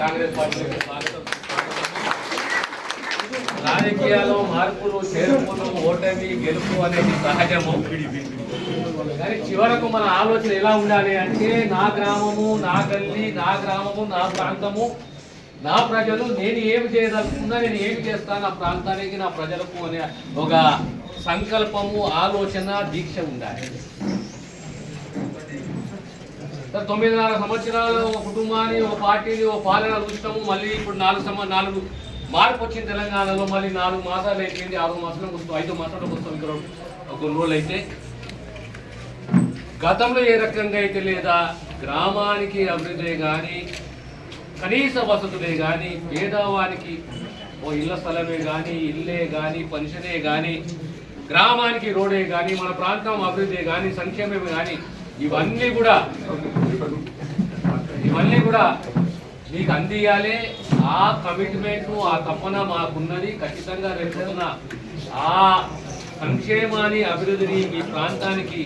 కాంగ్రెస్ పార్టీకి స్వాగతం. రాజకీయాల్లో మార్పులు చేర్పులు ఓటమి గెలుపు అనేది సహజము. కానీ చివరకు మన ఆలోచన ఎలా ఉండాలి అంటే నా గ్రామము నా గల్లీ నా గ్రామము నా ప్రాంతము నా ప్రజలు నేను ఏమి చేయదలుచుకున్నా నేను ఏమి చేస్తాను నా ప్రాంతానికి నా ప్రజలకు అనే ఒక సంకల్పము ఆలోచన దీక్ష ఉండాలి. 9.5 సంవత్సరాలు ఒక కుటుంబాన్ని ఒక పార్టీని ఒక పాలన చూసినాము. మళ్ళీ ఇప్పుడు 4 మార్పు వచ్చిన తెలంగాణలో మళ్ళీ 4 మాసాలు అయిపోయింది. 6 మాసాలకు వస్తాం 5 మాసాలకు వస్తాం. ఇక్కడ కొన్ని రోజులు అయితే గతంలో ఏ రకంగా అయితే లేదా గ్రామానికి అభివృద్ధి కానీ కనీస వసతులే కానీ పేదవానికి ఓ ఇళ్ల స్థలమే కానీ ఇల్లే కానీ పెన్షనే కానీ గ్రామానికి రోడే కానీ మన ప్రాంతం అభివృద్ధి కానీ సంక్షేమమే కానీ ఇవన్నీ కూడా మీకు అందియాలి. ఆ కమిట్మెంట్ ఆ తపన మాకున్నది. ఖచ్చితంగా రేపున్న ఆ సంక్షేమాన్ని అభివృద్ధిని మీ ప్రాంతానికి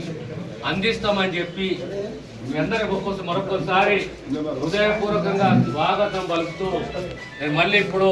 అందిస్తామని చెప్పి మీ అందరి మరొకసారి హృదయపూర్వకంగా స్వాగతం పలుకుతూ నేను మళ్ళీ ఇప్పుడు